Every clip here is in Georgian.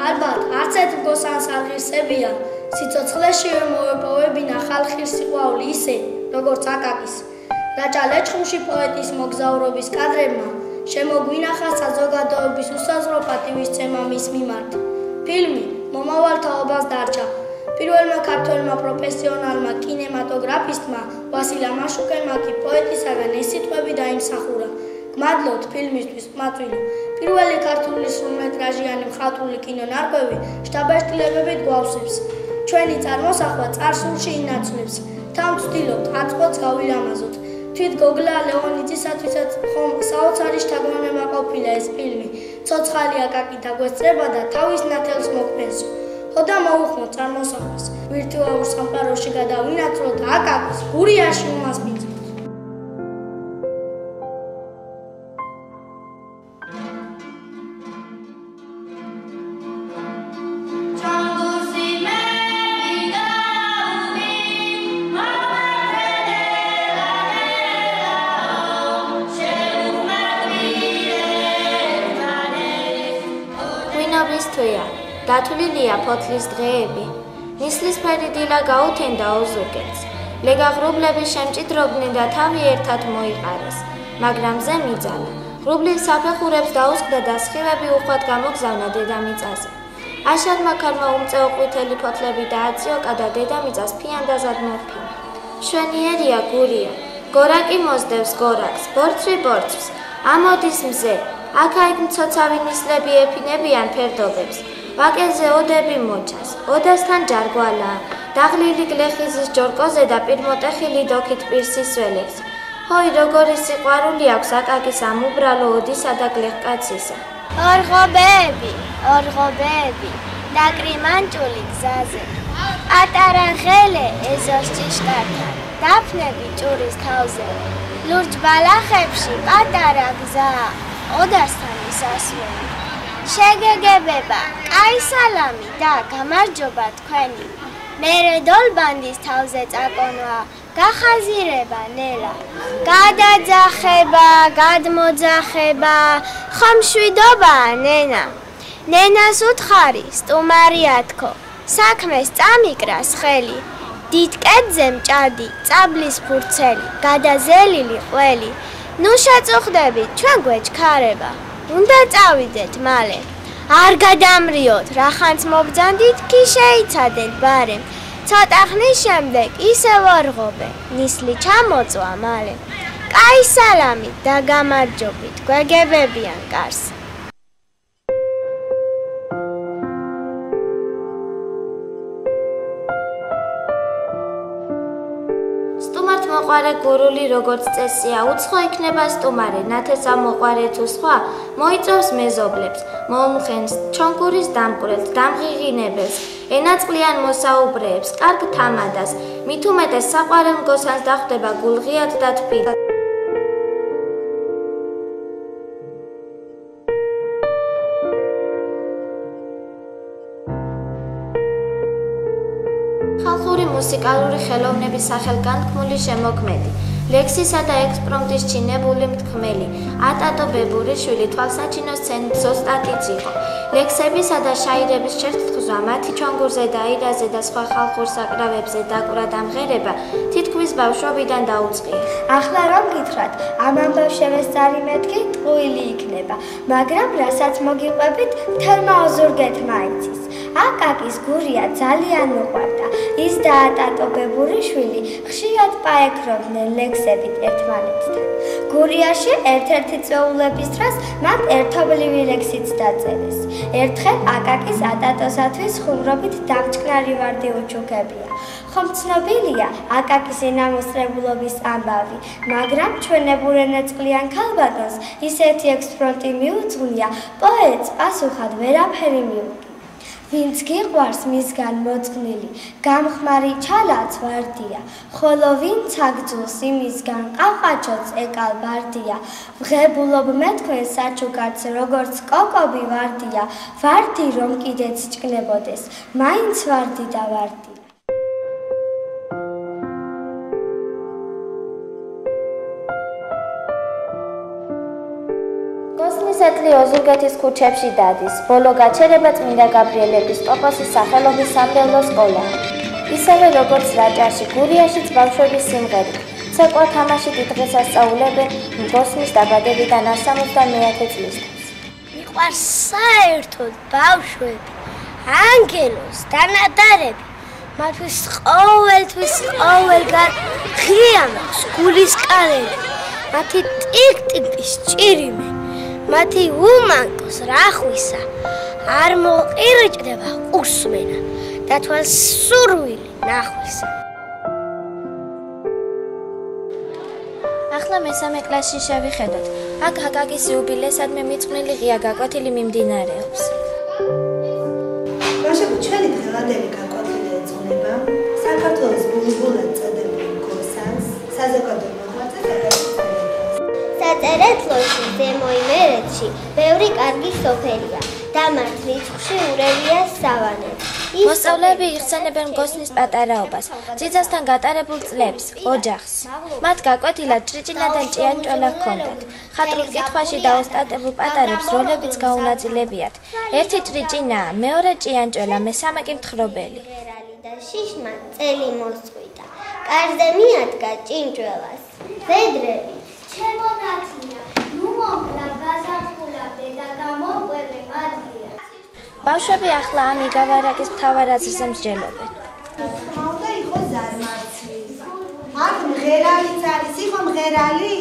ალბათ, არც ერთ მგოსანს არ ღირსებია, სიცოცხლეშივე მოვეპოვებინა ხალხის სიყვარული ისე, როგორც აკაკის. რაჭა ლეჩხუმში პოეტის მოგზაურობის კადრებმა შემოგვინახა საზოგადოების უსაზღვრო პატივისცემა მის მიმართ. ფილმი მომავალთაობას დარჩა. პირველმა ქართველმა პროფესიონალმა კინემატოგრაფისტმა ვასილ ამაშუკენმა კი პოეტისაგან ეს სიტყვები დაიმსახურა. გმადლობთ ფილმისთვის ყმაწვილო. პირველი ქართული სრულმეტრაჟიანი მხატვრული კინონარკვევი შთაბეჭდილებებით გვავსებს. ჩვენი წარმოსახვა წარსულში ინაცვლებს. თან ვცდილობთ აწყვეტს გავილამაზოთ. თვით გოგლა ლეონიძისათვისაც ხომ საოცარი შთაგონება ყოფილა ეს ფილმი. ცოცხალი აკაკი დაგვესწრება და თავის ნათელს მოგფენსო. ხოდა მოუხმოთ წარმოსახვას. ვირტუალურ სამყაროში გადავინაცვლოთ აკაკის გურიაში უმასპინძლოთ. დათვლილია ფოთლის დღეები, ნისლისფერი დილა გაუთენდა ოზურგეთს, ლეგაღრუბლები შემჭიდრობდნენ და თავი ერთად მოიყარეს, მაგრამ ზე მიძალა, ღრუბლის საფეხურებს დაუსხდა და სხივები უხვად გამოგზავნა დედამიწაზე. აშარმა ქალმა უმწეო ყვითელი ფოთლები დააწიოკა და დედამიწას ფიანდაზად მოფინა. მშვენიერია გურია, გორაკი მოსდევს გორაკს, ბორცვი ბორცვს, ამოდის მზე, აქა-იქ მცოცავი ნისლები ეფინებიან ფერდობებს. ვაკეზე ოდები მოჩას, ოდასთან ჯარგვალაა, დაღლილი გლეხიზის ჯორკოზე და პირმოტეხილი დოქით პირს ისველებს. ჰოი, როგორი სიყვარული აქვს აკაკის ამ უბრალო ოდისა და გლეხკაცისა. ორღობები, დაკრიმანჭული გზაზე. პატარა ღელე ეზოს ჭიშკართან, დაფნები ჭურის თავზე. ლურჯ ბალახებში პატარა გზაა, ოდასთან ისასვლელი. შეგეგებება, კაი სალამი და გამარჯობა თქვენი. მერე დოლბანდის თავზე წაკონვა, გახაზირება ნელა. გადაძახება, გადმოძახება, ხომ შვიდობაა ნენა. ნენას უთხარი, სტუმარია თქო, საქმეს წამიკრას ხელი. დიდ კედზე მჭადი, წაბლის ფურცელი, გადაზელილი ყველი. ნუ შეწუხდებით, ჩვენ გვეჩქარება. უნდა წავიდეთ მალე. არ გადამრიოთ, რახანც მობძანდით, კი შეიცადეთ ბარემ. ცოტა ხნის შემდეგ ისევ ორღობე, ნისლი ჩამოწვა მალე. კაი სალამით და გამარჯობით, გვეგებებიან კარს. მოყვარე გურული როგორც წესია, უცხო იქნება სტუმარი, ნათესა მოყვარე თუ სხვა, მოიწევს მეზობლებს, მოუმხენს ჩონგურის დამკვრელს, დამღიღინებელს, ენაწყლიან მოსაუბრეებს, კარგ თამადას, მით უმეტეს საყვარელ მგოსანს დახვდება გულღიად და თბილად. ხალხური მუსიკალური ხელოვნების სახელგანთქმული შემოქმედი, ლექსისა და ექსპრომტის ჩინებული მტქმელი, ატატო ბებურიშვილი თვალსაჩინო სცენით ზოსტატიც იყო. ლექსებისა და შაირების შერთხზვა, მათი ჩონგურზე და აირაზე და სხვა ხალხურ საკრავებზე დაკვრა და მღერება თითქმის ბავშვობიდან დაუწყია. ახლა რომ გითხრათ, ამ ამბავშევეს ზარი მეთქი ტყუილი იქნება, მაგრამ რასაც მოგიყვებით, თელმა ოზურგეთმა იცის. აკაკის გურია ძალიან უყვარდა. ის და ატატო ბებურიშვილი ხშირად პაექრობდნენ ლექსებით ერთმანეთთან. გურიაში ერთ-ერთი წვეულების დროს მათ ერთობლივი ლექსიც დაწერეს. ერთხელ აკაკის ატატოსათვის ხუმრობით დამჭკნარი ვარდი უჩუქებია. ხომ ცნობილია აკაკის ენამოსწრებულობის ამბავი, მაგრამ ჩვენებურენეწყლიან ქალბატონს ისეთი ექსპრომტი მიუძღვნია, პოეტს პასუხად ვერაფერი მიუღია. ვინც გიყვარს მისგან მოწყნილი, გამხმარი ჩალაც ვარდია, ხოლო ვინც აგძულს იმისგან ყავყაჩოც ეკალ ბარდია, ვღებულობ მე თქვენ საჩუქარს როგორც კოკობი ვარდია, ვარდი რომ კიდეც ჭკნებოდეს, მაინც ვარდი და ვარდია. სეტლი ოზურგეთის ქუჩებში დადის. ბოლო გაჩერება წმინდა გაბრიელ ეპისკოპოსის სახელობის სამრევლო სკოლაა. ისევე როგორც რაჭაში, გურიაშიც ბავშვების სიმღერით. ცეკვა თამაში დიდდღეს ასწავლებენ მგოსნის დაბადებიდან 170 წლისთვის. მიყვარს საერთოდ ბავშვები, ანგელოს, დანადარები. მათთვის ყოველთვის ყოველგან ღია მაქვს გულის კალელი. მათი ტიკ-ტიკის ჭირიმე, მათი უმანკოს რახვისა არ მოყირჭდება უსმენა და თვალს სურვილი ნახვისა. ახლა მესამე კლასში შევიხედოთ. აქ აკაკის იუბილესადმე მიწყვნილი ღია გაკვეთილი მიმდინარეობს. ბავშვები, ჩვენი დღევანდელი გაკვეთილი ეძღვნება საქართველოს ბულბულად წოდებული გოსანს, საზოგადო მოღვაწეს საწერეთლოში, ზემო იმერეთში, ბევრი კარგი სოფელია და მათ რიცხვში ურევია სავანები. მოსწავლეები იხსენებენ მგოსნის პატარაობას, ძიძასთან გატარებულ წლებს, ოჯახს. მათ გაკვეთილად ჭრიჭინა და ჭიანჭველა ჰქონდათ. ხატრულ კითხვაში დაოსტატებულ პატარებს როლებიც გაუნაწილებიათ. ერთი ჭრიჭინაა, მეორე ჭიანჭველა, მესამე კი მთხრობელი. და შიშმა წელი მოსწყვიტა. კარზე მიადგა ჭინჭველას. ვედრები ჩემონათია, ნუ მოკლა გაზაფხულა და გამოყვები მადლია. ბავშვები ახლა ამ იგავარაკის მთავარ აზრზე მსჯელობენ. ხმაუდა იყო ზარმაცი. აქ მღერალიც არის, იყო მღერალი?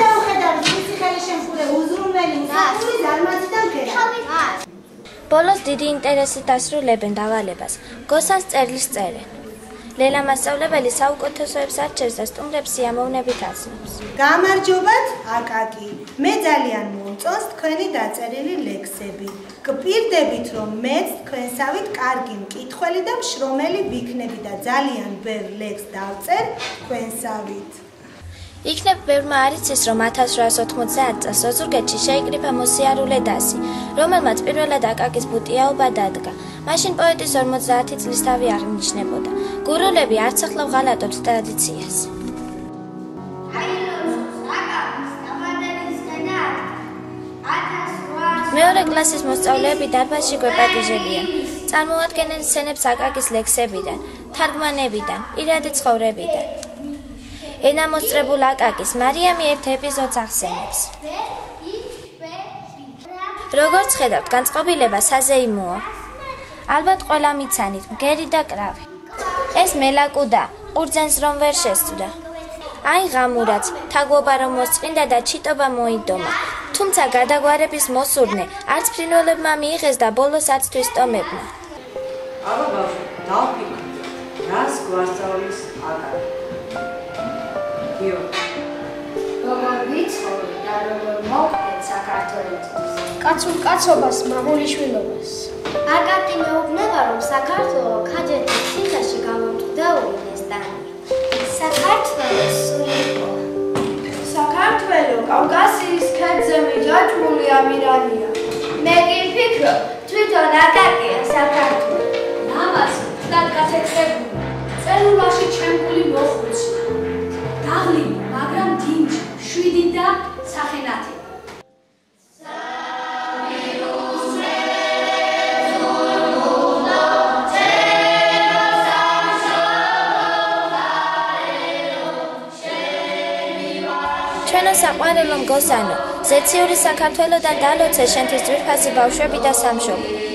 და უხედავთ, ისე ხელი შემხურე უზრუნველი მსახური ზარმაცი და მღერალი. ბოლოს დიდი ინტერესით დასრულებენ დავალებას. გოსანს წერილს წერენ. ლელა მასწავლებელი საუკეთესოებს არჩევს და სტუმრებს სიამოვნებით აცნობს. გამარჯობათ, აკაკი. მე ძალიან მომწონს თქვენი დაწერილი ლექსები. გპირდებით, რომ მეც თქვენსავით კარგი მკითხველი და მშრომელი ვიქნები და ძალიან ბევრ ლექსს დავწერ თქვენსავით. იქნებ ბევრმა არ იცის, რომ 1890 წელს ოზურგეთში შეიკრიფა მოსიარულე დასი, რომელმაც პირველად აკაკის ბუტიაობა დადგა. მაშინ პოეტის 50 წლის თავი აღნიშნებოდა. გურულები არც ახლა ვღალატობთ ტრადიციას. მეორე კლასის მოსწავლეები დარბაზში გვეპატიჟებიან. წარმოადგენენ სცენებს აკაკის ლექსებიდან, თარგმანებიდან, პირადი ცხოვრებიდან. ენა მოსწრებულ აკაკის მარიამი ერთ ეპიზოდს ახსენებს. როგორც ხედავთ, განწყობილება საზეიმოა. ალბათ ყველა მიცანით, მგერი და კრავი. ეს მელაკუდა, ყურძენს რომ ვერ შესწვდა. აი ღამურაც, თაგვობა რომ მოსწყინდა და ჩიტობა მოიდომა. თუმცა გადაგვარების მოსურნე, არც ფრინველებმა მიიღეს და ბოლოს არც თვისტომებმა. აბა ბავშვი, დავფიქრე, რას გვასწავლის აკაკი? როგორ ვიცხოვი და როგორ მოვკეთ საქართველოს კაცურ კაცობას, მამულიშვილობას. აკაკი მეუბნება, რომ საქართველო ქაჯეთის ციხეში გამომტყდეულიდეს დანია. საქართველოს სულ იყო. საქართველო კავკასიის ქედზე მიჯაჭვული ამირანია. მე კი ვფიქრობ, თვითონ აკაკია საქართველო. ამას ვთნად გათეთრებული, წერილაში ჩემკული მოხუცი. დაღლილი, მაგრამ დინჯი, შვიდი და სახენათი. ჩვენო საყვარელო მგოსანო, ზეციური საქართველოდან დალოცე შენთვის ძვირფასი ბავშვები და სამშობლო.